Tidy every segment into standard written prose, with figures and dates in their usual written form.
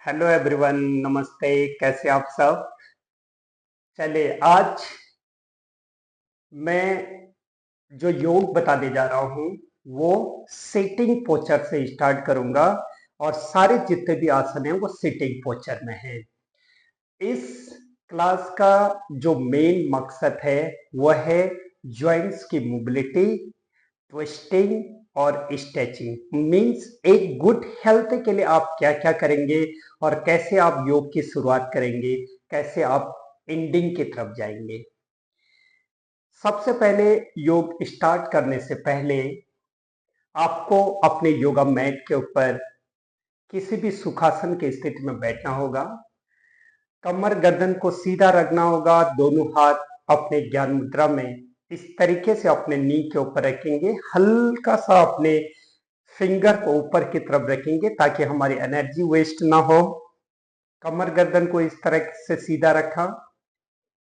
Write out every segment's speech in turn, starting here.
Hello everyone, नमस्ते। कैसे आप सब? चलिए, आज मैं जो योग बताने जा रहा हूँ वो सिटिंग पोस्चर से स्टार्ट करूंगा और सारे जितने भी आसन हैं वो सिटिंग पोस्चर में हैं। इस क्लास का जो मेन मकसद है वह है जॉइंट्स की मोबिलिटी, ट्विस्टिंग और स्ट्रेचिंग। मीन्स एक गुड हेल्थ के लिए आप क्या क्या करेंगे और कैसे आप योग की शुरुआत करेंगे, कैसे आप एंडिंग की तरफ जाएंगे। सबसे पहले योग स्टार्ट करने से पहले आपको अपने योगा मैट के ऊपर किसी भी सुखासन की स्थिति में बैठना होगा। कमर गर्दन को सीधा रखना होगा। दोनों हाथ अपने ज्ञान मुद्रा में इस तरीके से अपने नी के ऊपर रखेंगे। हल्का सा अपने फिंगर को ऊपर की तरफ रखेंगे ताकि हमारी एनर्जी वेस्ट ना हो। कमर गर्दन को इस तरह से सीधा रखा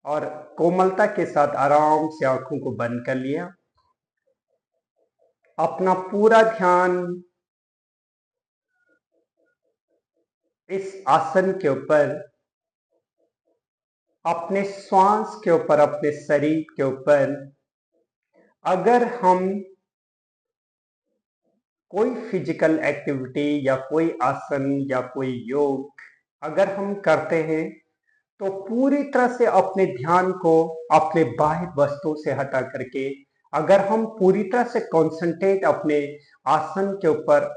और कोमलता के साथ आराम से आंखों को बंद कर लिया। अपना पूरा ध्यान इस आसन के ऊपर, अपने श्वास के ऊपर, अपने शरीर के ऊपर। अगर हम कोई फिजिकल एक्टिविटी या कोई आसन या कोई योग अगर हम करते हैं तो पूरी तरह से अपने ध्यान को अपने बाह्य वस्तु से हटा करके अगर हम पूरी तरह से कंसंट्रेट अपने आसन के ऊपर,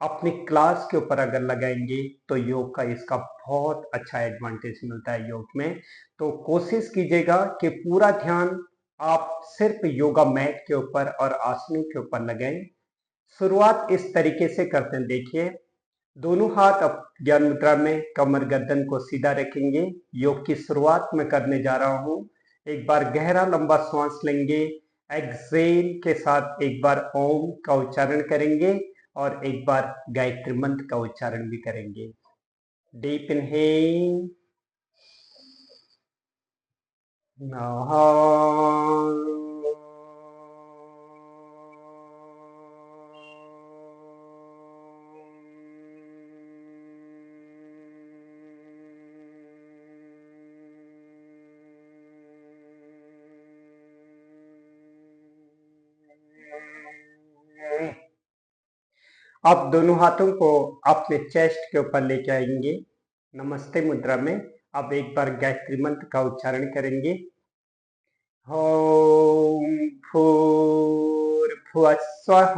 अपनी क्लास के ऊपर अगर लगाएंगे तो योग का इसका बहुत अच्छा एडवांटेज मिलता है योग में। तो कोशिश कीजिएगा कि पूरा ध्यान आप सिर्फ योगा मैट के ऊपर और आसनों के ऊपर लगाएं। शुरुआत इस तरीके से करते हैं। देखिए, दोनों हाथ अब ज्ञान मुद्रा में, कमर गर्दन को सीधा रखेंगे। योग की शुरुआत में करने जा रहा हूं। एक बार गहरा लंबा श्वास लेंगे। एक्सेल के साथ एक बार ओम का उच्चारण करेंगे और एक बार गायत्री मंत्र का उच्चारण भी करेंगे। डीप इनहेल, आप दोनों हाथों को अपने चेस्ट के ऊपर लेके आएंगे नमस्ते मुद्रा में। अब एक बार गायत्री मंत्र का उच्चारण करेंगे। ॐ भूर्भुवस्सुवः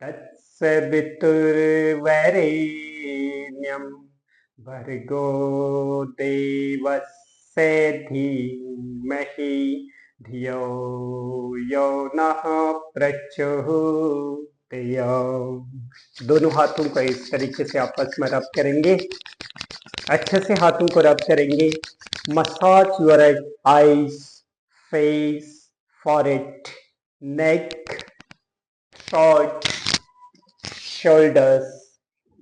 तत्सवितुर्वरेण्यं भर्गो देवस्य धीमहि धियो यो नः प्रचोदयात्। दोनों हाथों को इस तरीके से आपस में रब करेंगे। अच्छे से हाथों को रब करेंगे। Massage your eyes, face, forehead, neck, throat, shoulders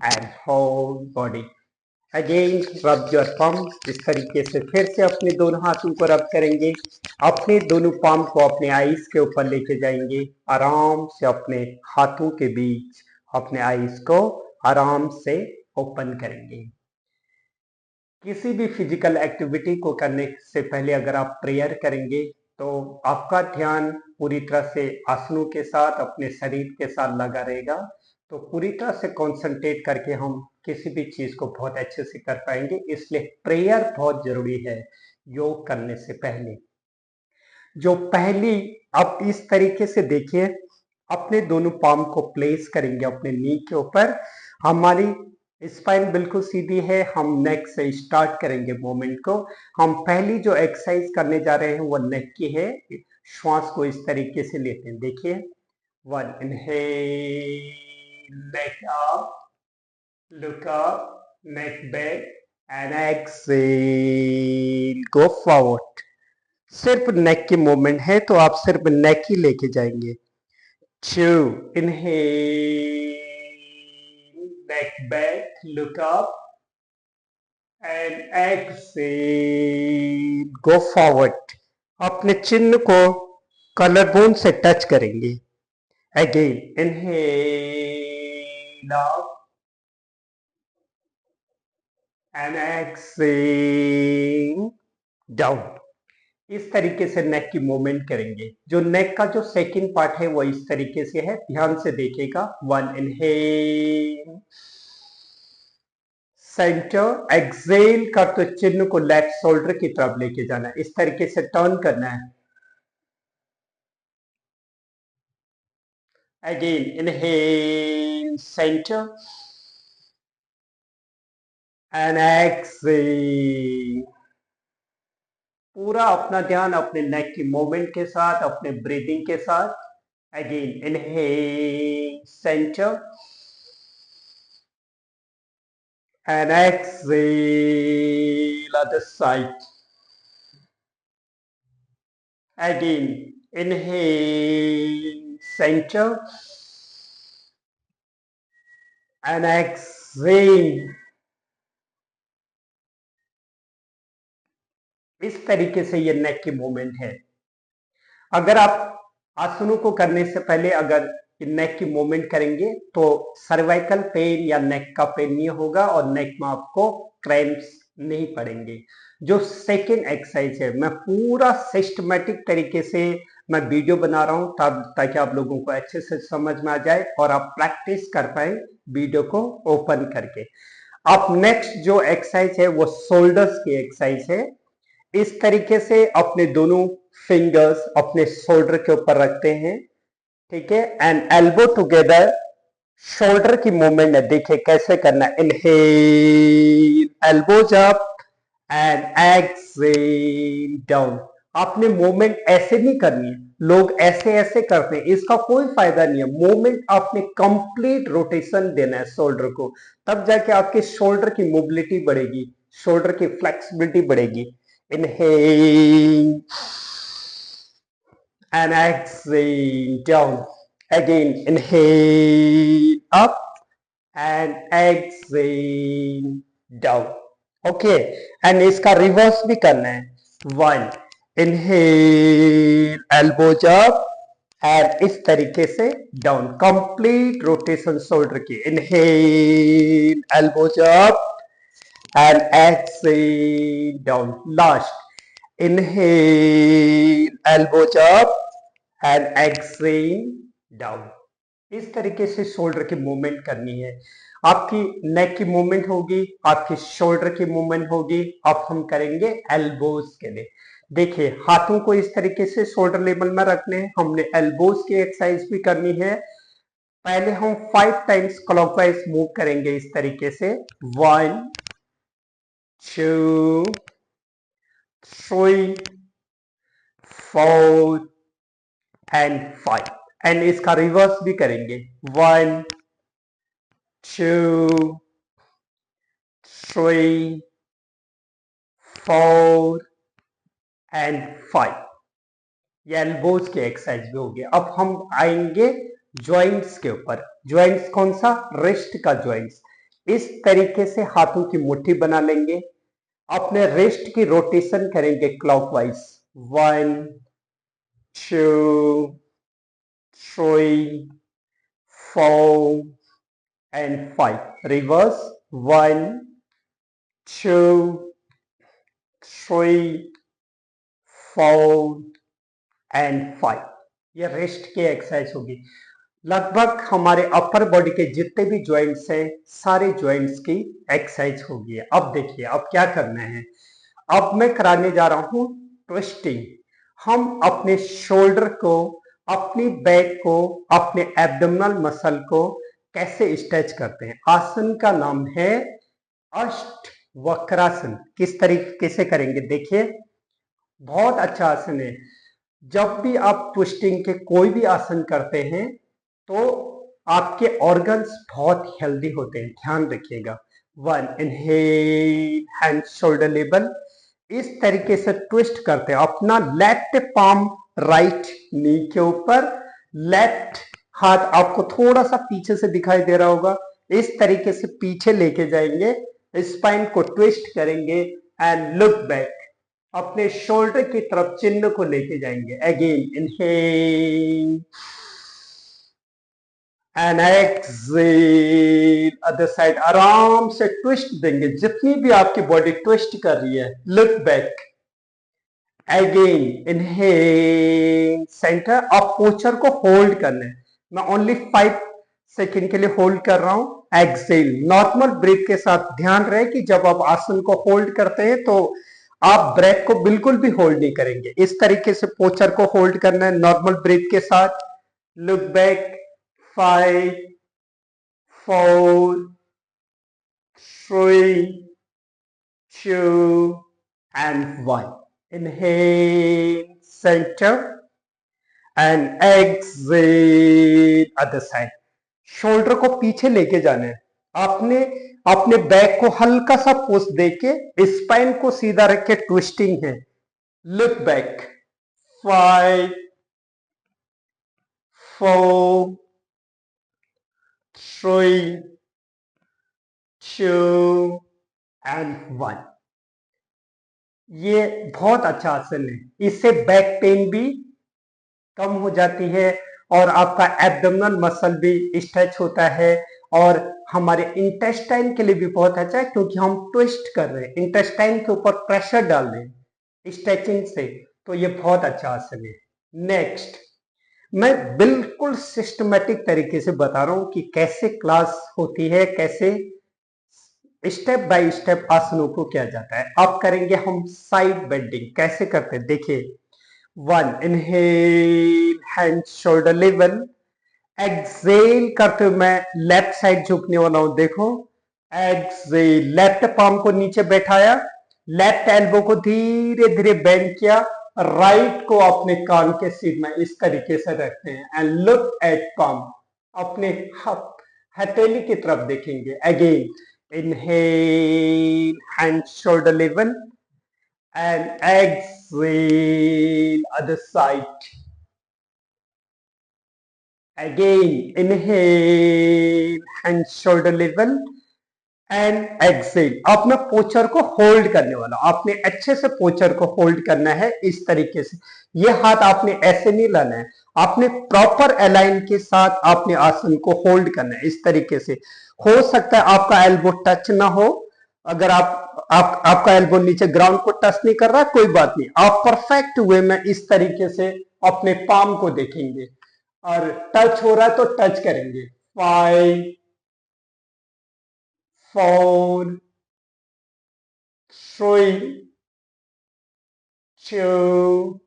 and whole body. Again rub your palms। इस तरीके से फिर से अपने दोनों हाथों को रब करेंगे। अपने दोनों पाम को अपने आईज के ऊपर लेके जाएंगे। आराम से अपने हाथों के बीच अपने आईज को आराम से ओपन करेंगे। किसी भी फिजिकल एक्टिविटी को करने से पहले अगर आप प्रेयर करेंगे तो आपका ध्यान पूरी तरह से आसनों के साथ अपने शरीर के साथ लगा रहेगा। तो पूरी तरह से कंसंट्रेट करके हम किसी भी चीज को बहुत अच्छे से कर पाएंगे। इसलिए प्रेयर बहुत जरूरी है योग करने से पहले। जो पहली, आप इस तरीके से देखिए, अपने दोनों पाम को प्लेस करेंगे अपने नी के ऊपर। हमारी स्पाइन बिल्कुल सीधी है। हम नेक से स्टार्ट करेंगे मूवमेंट को। हम पहली जो एक्सरसाइज करने जा रहे हैं वो नेक की है। श्वास को इस तरीके से लेते हैं। देखिए, one inhale, neck up, look up, neck back and exhale, go forward. सिर्फ नेक की मूवमेंट है तो आप सिर्फ नेक ही लेके जाएंगे। 2 inhale, neck back, look up and exhale, go forward। अपने चिन्ह को कलर बोन से टच करेंगे। Again inhale up and exhale down. इस तरीके से नेक की मूवमेंट करेंगे। जो नेक का जो सेकंड पार्ट है वो इस तरीके से है, ध्यान से देखिएगा। वन इनहेल, सेंटर, एक्सेल करते चिन्ह को लेफ्ट शोल्डर की तरफ लेके जाना है, इस तरीके से टर्न करना है। Again inhale, centre and exhale. पूरा अपना ध्यान अपने नेक की मूवमेंट के साथ, अपने ब्रीदिंग के साथ। Again inhale, centre and exhale other side. Again, inhale, center and exhale. इस तरीके से ये नेक की मूवमेंट है। अगर आप आसनों को करने से पहले अगर नेक की मूवमेंट करेंगे तो सर्वाइकल पेन या नेक का पेन नहीं होगा और नेक में आपको क्रैम्प्स नहीं पड़ेंगे। जो सेकेंड एक्सरसाइज है, मैं पूरा सिस्टमेटिक तरीके से मैं वीडियो बना रहा हूं ताकि आप लोगों को अच्छे से समझ में आ जाए और आप प्रैक्टिस कर पाए वीडियो को ओपन करके। अब नेक्स्ट जो एक्सरसाइज है वो शोल्डर्स की एक्सरसाइज है। इस तरीके से अपने दोनों फिंगर्स अपने शोल्डर के ऊपर रखते हैं, ठीक है, एंड एल्बो टुगेदर। शोल्डर की मूवमेंट है, देखिए कैसे करना है। Inhale, elbows up and exhale down. आपने मूवमेंट ऐसे नहीं करनी है, लोग ऐसे ऐसे करते हैं, इसका कोई फायदा नहीं है। मूवमेंट आपने कंप्लीट रोटेशन देना है शोल्डर को, तब जाके आपके शोल्डर की मोबिलिटी बढ़ेगी, शोल्डर की फ्लेक्सिबिलिटी बढ़ेगी। Inhale and exhale down. Again, inhale up and exhale down. Okay, and इसका रिवर्स भी करना है। One, inhale, elbows up and इस तरीके से डाउन, कंप्लीट रोटेशन शोल्डर की। Inhale, elbows up and exhale down. Last, inhale, elbows up and exhale down. इस तरीके से शोल्डर की मूवमेंट करनी है। आपकी नेक की मूवमेंट होगी, आपकी शोल्डर की मूवमेंट होगी। अब हम करेंगे एल्बोज के लिए। देखिए, हाथों को इस तरीके से शोल्डर लेवल में रखने हैं। हमने एल्बोज की एक्सरसाइज भी करनी है। पहले हम 5 टाइम्स क्लॉकवाइज मूव करेंगे इस तरीके से। 1 2 3 4 एंड 5 एंड इसका रिवर्स भी करेंगे। 1 2 3 4 एंड 5। ये एल्बोज के एक्सरसाइज भी हो गए। अब हम आएंगे ज्वाइंट्स के ऊपर। ज्वाइंट्स कौन सा? रिस्ट का ज्वाइंट्स। इस तरीके से हाथों की मुट्ठी बना लेंगे, अपने रिस्ट की रोटेशन करेंगे क्लॉकवाइज। 1 2 3 4 and 5. Reverse. 1 2 3 4 and 5। ये रेस्ट की एक्सरसाइज होगी। लगभग हमारे अपर बॉडी के जितने भी ज्वाइंट्स हैं, सारे ज्वाइंट्स की एक्सरसाइज होगी। अब देखिए, अब क्या करना है। अब मैं कराने जा रहा हूं ट्विस्टिंग। हम अपने शोल्डर को, अपनी बैक को, अपने एब्डोमिनल मसल को कैसे स्ट्रेच करते हैं। आसन का नाम है अष्ट वक्रासन। किस तरीके से करेंगे, देखिए, बहुत अच्छा आसन है। जब भी आप ट्विस्टिंग के कोई भी आसन करते हैं तो आपके ऑर्गन्स बहुत हेल्दी होते हैं, ध्यान रखिएगा। 1 इनहेल, हैंड शोल्डर लेवल, इस तरीके से ट्विस्ट करते हैं। अपना लेफ्ट पाम राइट नी के ऊपर, लेफ्ट हाथ आपको थोड़ा सा पीछे से दिखाई दे रहा होगा, इस तरीके से पीछे लेके जाएंगे, स्पाइन को ट्विस्ट करेंगे एंड लुक बैक, अपने शोल्डर की तरफ चिन्ह को लेके जाएंगे। Again inhale and exhale other side. आराम से ट्विस्ट देंगे, जितनी भी आपकी बॉडी ट्विस्ट कर रही है। Look back again, inhale centre. आप पोस्चर को होल्ड करना है। मैं ओनली 5 सेकेंड के लिए होल्ड कर रहा हूं। एक्सेल नॉर्मल ब्रेथ के साथ। ध्यान रहे कि जब आप आसन को होल्ड करते हैं तो आप ब्रेथ को बिल्कुल भी होल्ड नहीं करेंगे। इस तरीके से पोस्चर को होल्ड करना है नॉर्मल ब्रेथ के साथ। Look back 5 4 3 2 and 1. Inhale, center and exhale other side. Shoulder को पीछे लेके जाना है आपने। अपने बैक को हल्का सा पुश देके स्पाइन को सीधा रख के ट्विस्टिंग है। Look back 5 4 3 2 and 1। ये बहुत अच्छा आसन है। इससे बैक पेन भी कम हो जाती है और आपका एब्डोमिनल मसल भी स्ट्रेच होता है। और हमारे इंटेस्टाइन के लिए भी बहुत अच्छा है, क्योंकि हम ट्विस्ट कर रहे हैं, इंटेस्टाइन के ऊपर प्रेशर डाल रहे हैं स्ट्रेचिंग से। तो ये बहुत अच्छा आसन है। नेक्स्ट, मैं बिल्कुल सिस्टमेटिक तरीके से बता रहा हूं कि कैसे क्लास होती है, कैसे स्टेप बाय स्टेप आसनों को किया जाता है। अब करेंगे हम साइड बेंडिंग। कैसे करते हैं देखिए। 1 inhale, hand shoulder level. Exhale करते हुए मैं लेफ्ट साइड झुकने वाला हूं। देखो एक्सेल, लेफ्ट पाम को नीचे बैठाया, लेफ्ट एल्बो को धीरे धीरे बेंड किया, राइट को अपने कान के सीध में इस तरीके से रखते हैं एंड लुक एट पाम। अपने हथेली की तरफ देखेंगे। Again inhale, hand shoulder level and exhale other side. Again inhale, hand shoulder level and exhale. अब मैं पोचर को होल्ड करने वाला हूं। आपने अच्छे से पोचर को होल्ड करना है इस तरीके से। ये हाथ आपने ऐसे नहीं लाना है, आपने प्रॉपर अलाइन के साथ आपने आसन को होल्ड करना है इस तरीके से। हो सकता है आपका एल्बो टच ना हो। अगर आपका एल्बो नीचे ग्राउंड को टच नहीं कर रहा, कोई बात नहीं। आप परफेक्ट वे में इस तरीके से अपने पाम को देखेंगे और टच हो रहा है तो टच करेंगे। 5 4 3 2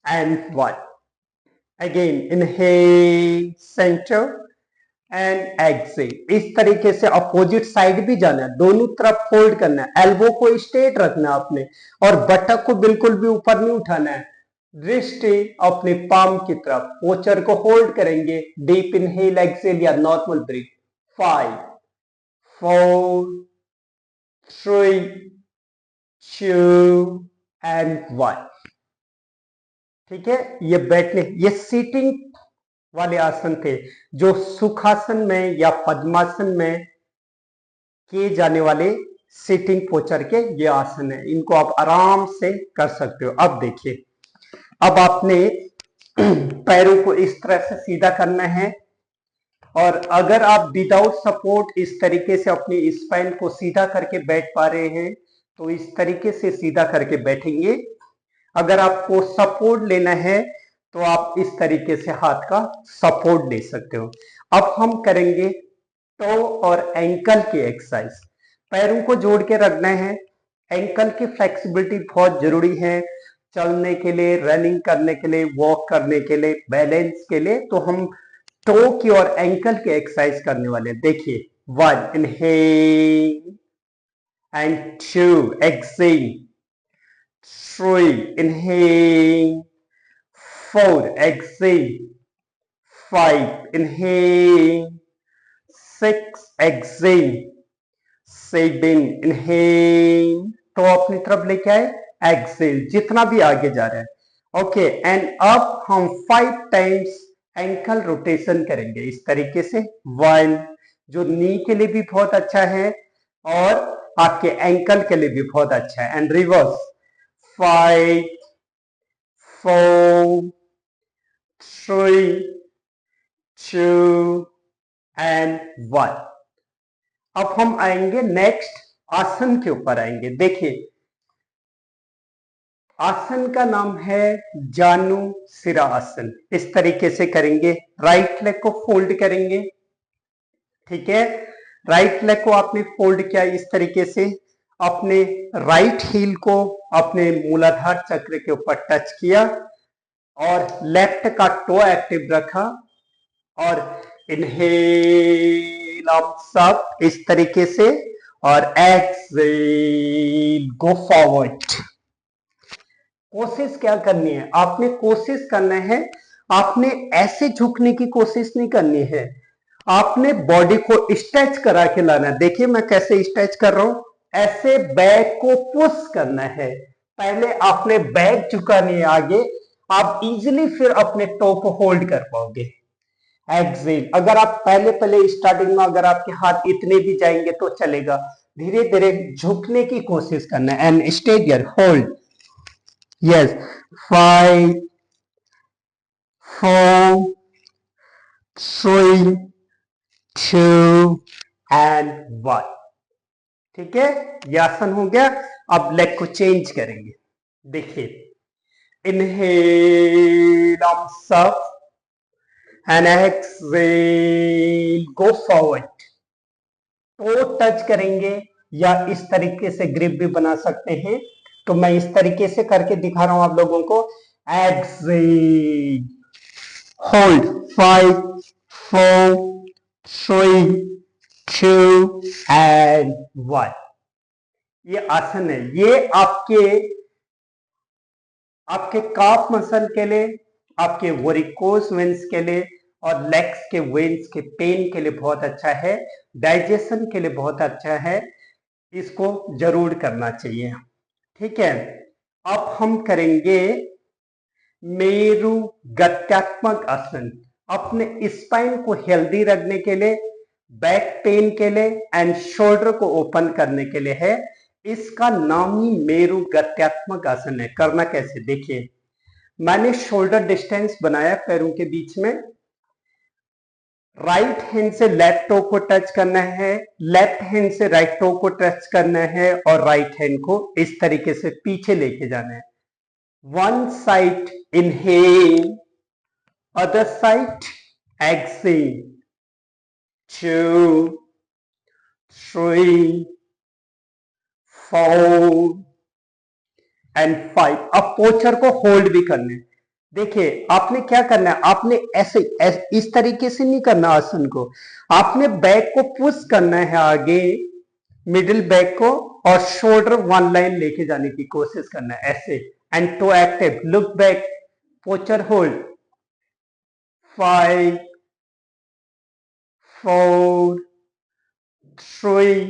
and 1. Again inhale center and exhale. इस तरीके से अपोजिट साइड भी जाना है, दोनों तरफ फोल्ड करना है। एल्बो को स्ट्रेट रखना है आपने और बटक को बिल्कुल भी ऊपर नहीं उठाना है। दृष्टि अपने पाम की तरफ। पोचर को होल्ड करेंगे। डीप इनहेल एक्सेल या नॉर्मल ब्रीथ। 5 4 3 2 and 1। ठीक है, ये बैठने, ये सीटिंग वाले आसन थे जो सुखासन में या पद्मासन में किए जाने वाले सिटिंग पोचर के ये आसन है। इनको आप आराम से कर सकते हो। अब देखिए, अब आपने पैरों को इस तरह से सीधा करना है और अगर आप विदाउट सपोर्ट इस तरीके से अपनी स्पाइन को सीधा करके बैठ पा रहे हैं तो इस तरीके से सीधा करके बैठेंगे। अगर आपको सपोर्ट लेना है तो आप इस तरीके से हाथ का सपोर्ट ले सकते हो। अब हम करेंगे टो और एंकल की एक्सरसाइज। पैरों को जोड़ के रखना है। एंकल की फ्लेक्सिबिलिटी बहुत जरूरी है चलने के लिए, रनिंग करने के लिए, वॉक करने के लिए, बैलेंस के लिए। तो हम टो की और एंकल की एक्सरसाइज करने वाले हैं। देखिए 1 inhale and 2 Excel, 3 inhale, 4 exhale, 5 inhale, 6 exhale, 7 inhale। तो अपनी तरफ लेके आए, एक्सेल, जितना भी आगे जा रहा है। ओके, एंड अब हम 5 टाइम्स एंकल रोटेशन करेंगे इस तरीके से। 1 जो नी के लिए भी बहुत अच्छा है और आपके एंकल के लिए भी बहुत अच्छा है। And reverse 5 4 3 2 and 1। अब हम आएंगे नेक्स्ट आसन के ऊपर आएंगे। देखिए आसन का नाम है जानु सिरा आसन। इस तरीके से करेंगे, राइट लेग को फोल्ड करेंगे, ठीक है। राइट लेग को आपने फोल्ड किया इस तरीके से, अपने राइट हील को अपने मूलाधार चक्र के ऊपर टच किया और लेफ्ट का टो एक्टिव रखा और इनहेल आप सब इस तरीके से और एक्सहेल गो फॉरवर्ड। कोशिश क्या करनी है, आपने कोशिश करना है, आपने ऐसे झुकने की कोशिश नहीं करनी है, आपने बॉडी को स्ट्रेच करा के लाना है। देखिए मैं कैसे स्ट्रेच कर रहा हूं, ऐसे बैक को पुश करना है। पहले आपने बैक झुकानी है आगे, आप इजीली फिर अपने टो को होल्ड कर पाओगे। एक्सेल, अगर आप पहले पहले स्टार्टिंग में अगर आपके हाथ इतने भी जाएंगे तो चलेगा, धीरे धीरे झुकने की कोशिश करना है and stay here, hold, yes, 5 4 3 2 and 1। ठीक है, ये आसन हो गया। अब लेग को चेंज करेंगे। देखिए inhale arms up and exhale go forward. To touch करेंगे या इस तरीके से ग्रिप भी बना सकते हैं, तो मैं इस तरीके से करके दिखा रहा हूं आप लोगों को। Exhale, hold, 5 4 3 2 and 1। ये आसन है, ये आपके काफ मसल के लिए, आपके वेरिकोस वेन्स के लिए और लेग्स के वेन्स के पेन के लिए बहुत अच्छा है, डाइजेशन के लिए बहुत अच्छा है, इसको जरूर करना चाहिए। ठीक है, अब हम करेंगे मेरु गत्यात्मक आसन। अपने स्पाइन को हेल्दी रखने के लिए, बैक पेन के लिए एंड शोल्डर को ओपन करने के लिए है। इसका नाम ही मेरु गत्यात्मक आसन है। करना कैसे, देखिए मैंने शोल्डर डिस्टेंस बनाया पैरों के बीच में, राइट हैंड से लेफ्ट टो को टच करना है, लेफ्ट हैंड से राइट टो को टच करना है और राइट हैंड को इस तरीके से पीछे लेके जाना है। One side inhale, other side exhale, 2 3 4 and 5। अब पोस्चर को होल्ड भी करना है। देखिए आपने क्या करना है, आपने ऐसे इस तरीके से नहीं करना आसन को, आपने बैक को पुश करना है आगे, मिडिल बैक को, और शोल्डर वन लाइन लेके जाने की कोशिश करना है ऐसे, and toe active, look back, posture hold, 5 4 3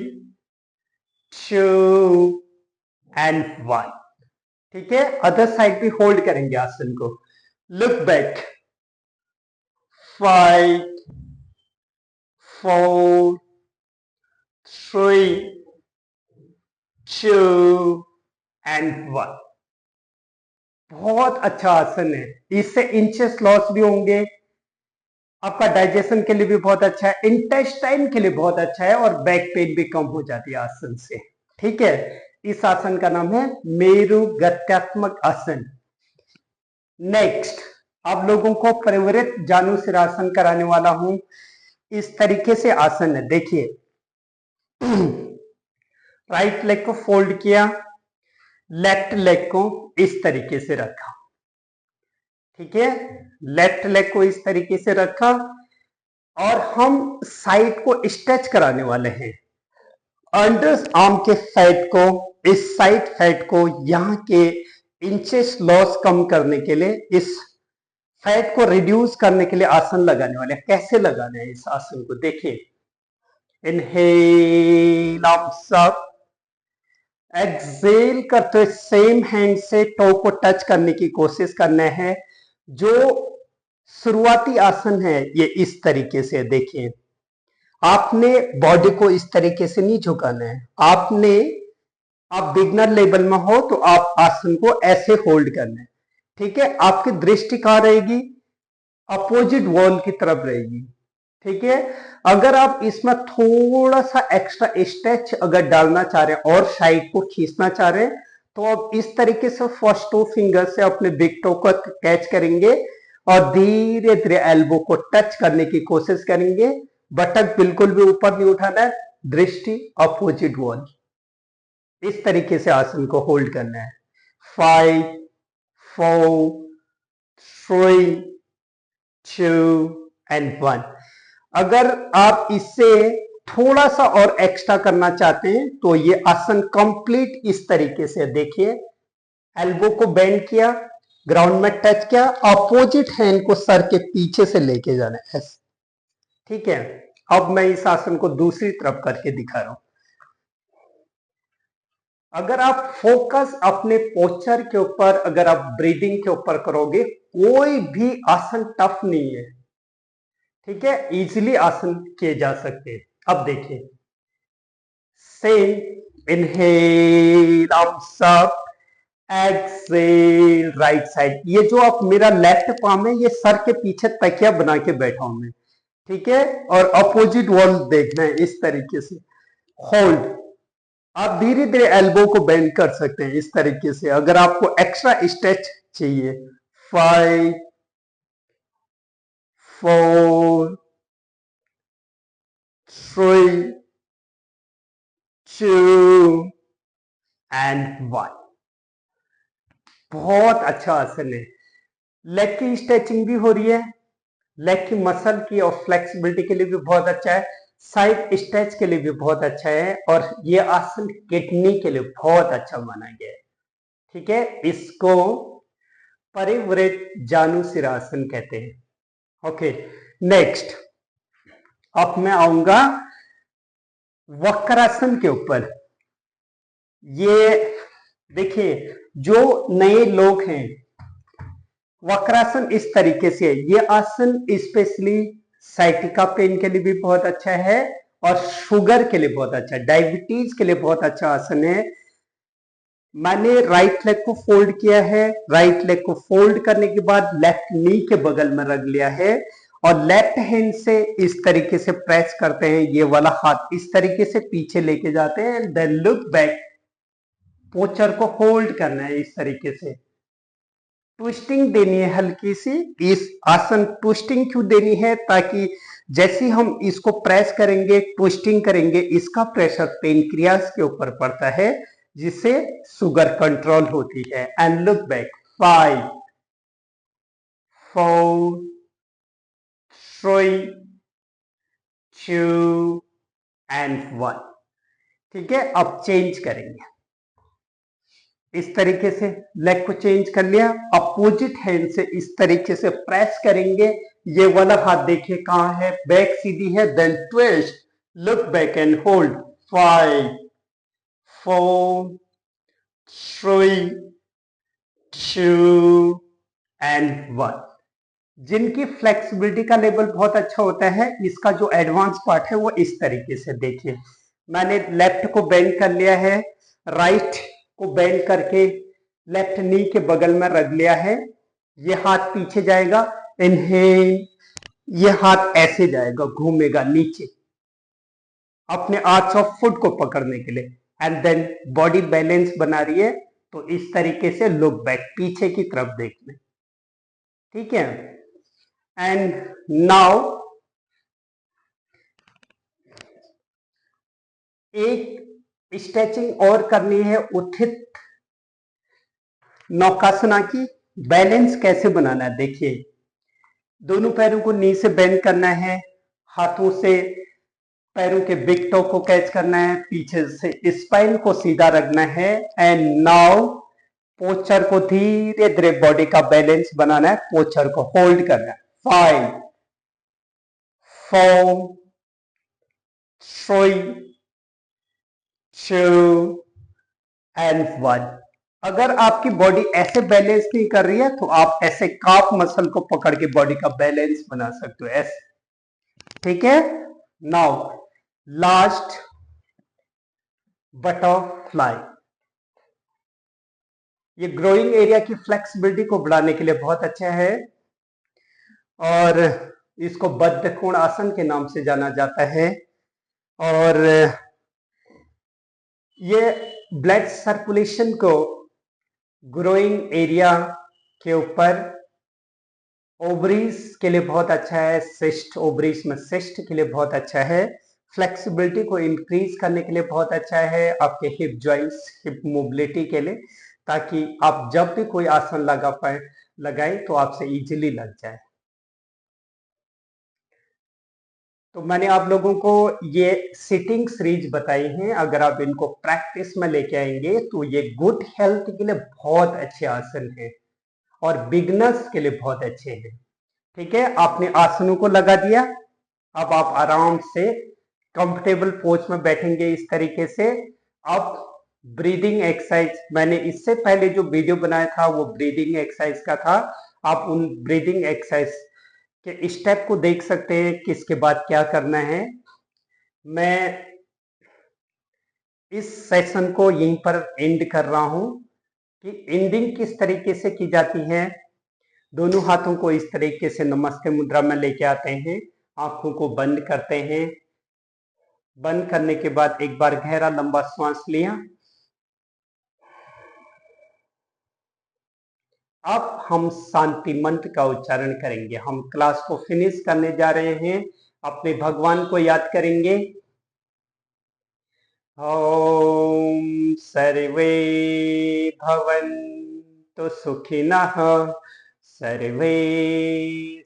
2 and 1। ठीक है, अदर साइड भी होल्ड करेंगे आसन को। Look back, 5 4 3 2 and 1। बहुत अच्छा आसन है, इससे इंचेस लॉस भी होंगे, आपका डाइजेशन के लिए भी बहुत अच्छा है, इंटेस्टाइन के लिए बहुत अच्छा है और बैक पेन भी कम हो जाती है आसन से। ठीक है, इस आसन का नाम है मेरु गत्यात्मक आसन। नेक्स्ट आप लोगों को परिवृत जानु सिरासन कराने वाला हूं। इस तरीके से आसन है, देखिए राइट लेग को फोल्ड किया, लेफ्ट लेग को इस तरीके से रखा, ठीक है, लेफ्ट लेग को इस तरीके से रखा और हम साइड को स्ट्रेच कराने वाले हैं। अंडर आर्म के फैट को, इस साइड फैट को, यहाँ के इंचेस लॉस कम करने के लिए, इस फैट को रिड्यूस करने के लिए आसन लगाने वाले हैं। कैसे लगाना है इस आसन को, देखिए इनहेल आर्म्स अप, एक्सहेल करते हुए सेम हैंड से टो को टच करने की कोशिश करना है। जो शुरुआती आसन है ये इस तरीके से, देखिए आपने बॉडी को इस तरीके से नहीं झुकाना है, आप बिगनर लेवल में हो तो आप आसन को ऐसे होल्ड करना है। ठीक है, आपकी दृष्टि कहां रहेगी, अपोजिट वॉल की तरफ रहेगी। ठीक है। अगर आप इसमें थोड़ा सा एक्स्ट्रा स्ट्रेच अगर डालना चाह रहे हैं और साइड को खींचना चाह रहे हैं तो आप इस तरीके से फर्स्ट टू फिंगर से अपने बिग टो को कैच करेंगे और धीरे धीरे एल्बो को टच करने की कोशिश करेंगे। बटक बिल्कुल भी ऊपर नहीं उठाना है, दृष्टि अपोजिट वॉल। इस तरीके से आसन को होल्ड करना है। 5 4 3 2 एंड 1। अगर आप इससे थोड़ा सा और एक्स्ट्रा करना चाहते हैं तो ये आसन कंप्लीट इस तरीके से देखिए, एल्बो को बेंड किया, ग्राउंड में टच किया, अपोजिट हैंड को सर के पीछे से लेके जाना है ऐसे। ठीक है। अब मैं इस आसन को दूसरी तरफ करके दिखा रहा हूं। अगर आप फोकस अपने पोस्चर के ऊपर, अगर आप ब्रीदिंग के ऊपर करोगे, कोई भी आसन टफ नहीं है। ठीक है, इजीली आसन किए जा सकते हैं। अब देखिए, same inhale arms up, exhale right side. ये जो आप मेरा लेफ्ट पाम है, ये सर के पीछे तकिया बना के बैठा हूं मैं। ठीक है, और अपोजिट वॉल देखना है इस तरीके से होल्ड। आप धीरे धीरे एल्बो को बेंड कर सकते हैं इस तरीके से अगर आपको एक्स्ट्रा स्ट्रेच चाहिए। 5 4 3 2 एंड 1। बहुत अच्छा आसन है। लेग की स्ट्रेचिंग भी हो रही है, लेग की मसल की और फ्लेक्सिबिलिटी के लिए भी बहुत अच्छा है, साइड स्ट्रेच के लिए भी बहुत अच्छा है, और ये आसन किडनी के लिए बहुत अच्छा माना गया है। ठीक है, इसको परिवृत जानुशिरासन कहते हैं। ओके, नेक्स्ट अब मैं आऊंगा वक्रासन के ऊपर। ये देखिए, जो नए लोग हैं, वक्रासन इस तरीके से है। ये आसन स्पेशली साइटिका पेन के लिए भी बहुत अच्छा है और शुगर के लिए बहुत अच्छा है, डायबिटीज के लिए बहुत अच्छा आसन है। मैंने राइट लेग को फोल्ड किया है, राइट लेग को फोल्ड करने के बाद लेफ्ट नी के बगल में रख लिया है और लेफ्ट हैंड से इस तरीके से प्रेस करते हैं। ये वाला हाथ इस तरीके से पीछे लेके जाते हैं and then look back. Posture को होल्ड करना है इस तरीके से। ट्विस्टिंग देनी है हल्की सी। इस आसन ट्विस्टिंग क्यों देनी है? ताकि जैसे हम इसको प्रेस करेंगे, ट्विस्टिंग करेंगे, इसका प्रेशर पेनक्रियास के ऊपर पड़ता है जिससे शुगर कंट्रोल होती है। And look back. 5 4 3 2 एंड 1। ठीक है, अब चेंज करेंगे इस तरीके से। लेग को चेंज कर लिया, अपोजिट हैंड से इस तरीके से प्रेस करेंगे। ये वाला हाथ देखिए कहां है, बैक सीधी है, then twist, look back and hold. 5 4 3 2 and 1। जिनकी फ्लेक्सिबिलिटी का लेवल बहुत अच्छा होता है, इसका जो एडवांस पार्ट है वो इस तरीके से देखिए। मैंने लेफ्ट को बेंड कर लिया है, राइट को बेंड करके लेफ्ट नी के बगल में रख लिया है। ये हाथ पीछे जाएगा, इनहेल, ये हाथ ऐसे जाएगा, घूमेगा नीचे अपने आर्च ऑफ फुट को पकड़ने के लिए। एंड देन बॉडी बैलेंस बना रही है तो इस तरीके से लुक बैक, पीछे की तरफ देखना। ठीक है, एंड नाउ एक स्ट्रेचिंग और करनी है उत्थित नौकासना की। बैलेंस कैसे बनाना है देखिए, दोनों पैरों को नी से बेंड करना है, हाथों से पैरों के बिग टो को कैच करना है, पीछे से स्पाइन को सीधा रखना है। एंड नाउ पोस्चर को धीरे धीरे बॉडी का बैलेंस बनाना है, पोस्चर को होल्ड करना है। 5 4 3 2 एंड 1। अगर आपकी बॉडी ऐसे बैलेंस नहीं कर रही है तो आप ऐसे काफ मसल को पकड़ के बॉडी का बैलेंस बना सकते हो ऐसे। ठीक है, नाउ लास्ट बटरफ्लाई। ये ग्रोइंग एरिया की फ्लेक्सिबिलिटी को बढ़ाने के लिए बहुत अच्छा है और इसको बद्ध कोण आसन के नाम से जाना जाता है। और ये ब्लड सर्कुलेशन को ग्रोइंग एरिया के ऊपर ओवरीज के लिए बहुत अच्छा है, सिस्ट ओवरीज में सिस्ट के लिए बहुत अच्छा है, फ्लेक्सिबिलिटी को इंक्रीज करने के लिए बहुत अच्छा है, आपके हिप जॉइंट्स हिप मोबिलिटी के लिए, ताकि आप जब भी कोई आसन लगाए तो आपसे इजीली लग जाए। तो मैंने आप लोगों को ये सिटिंग सीरीज बताई है, अगर आप इनको प्रैक्टिस में लेके आएंगे तो ये गुड हेल्थ के लिए बहुत अच्छे आसन है और बिगनर्स के लिए बहुत अच्छे हैं। ठीक है, आपने आसनों को लगा दिया, अब आप आराम से कंफर्टेबल पोज में बैठेंगे इस तरीके से। अब ब्रीदिंग एक्सरसाइज, मैंने इससे पहले जो वीडियो बनाया था वो ब्रीदिंग एक्सरसाइज का था, आप उन ब्रीदिंग एक्सरसाइज के स्टेप को देख सकते हैं किसके बाद क्या करना है। मैं इस सेशन को यहीं पर एंड कर रहा हूं कि एंडिंग किस तरीके से की जाती है। दोनों हाथों को इस तरीके से नमस्ते मुद्रा में लेके आते हैं, आंखों को बंद करते हैं, बंद करने के बाद एक बार गहरा लंबा श्वास लिया। अब हम शांति मंत्र का उच्चारण करेंगे, हम क्लास को फिनिश करने जा रहे हैं, अपने भगवान को याद करेंगे। ओम सर्वे भवन्तु सुखिनः, सर्वे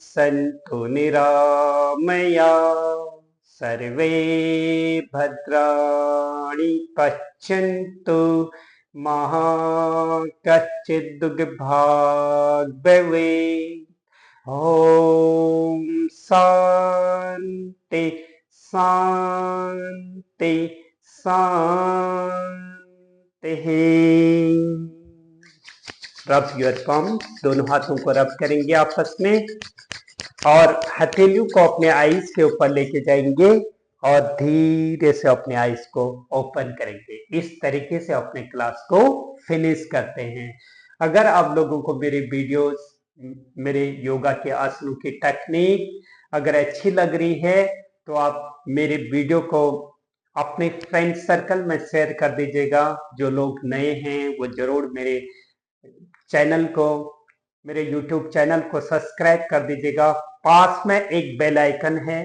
सन्तु निरामया, सर्वे भद्राणि पश्यन्तु, मा कश्चित् दुर्भाग् भवेत्। ओम शांति शांति शांति। रब योर palm, दोनों हाथों को रब करेंगे आपस में और हथेलियों को अपने आईज के ऊपर लेके जाएंगे और धीरे से अपने आईज को ओपन करेंगे। इस तरीके से अपने क्लास को फिनिश करते हैं। अगर आप लोगों को मेरे वीडियोस, मेरे योगा के आसनों की टेक्निक अगर अच्छी लग रही है तो आप मेरे वीडियो को अपने फ्रेंड सर्कल में शेयर कर दीजिएगा। जो लोग नए हैं वो जरूर मेरे चैनल को, मेरे YouTube चैनल को सब्सक्राइब कर दीजिएगा। पास में एक बेल आइकन है,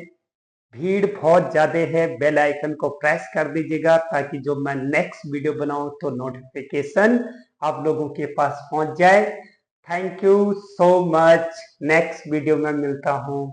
भीड़ बहुत ज्यादा है, बेल आइकन को प्रेस कर दीजिएगा ताकि जो मैं नेक्स्ट वीडियो बनाऊं तो नोटिफिकेशन आप लोगों के पास पहुंच जाए। Thank you so much, next video में मिलता हूं।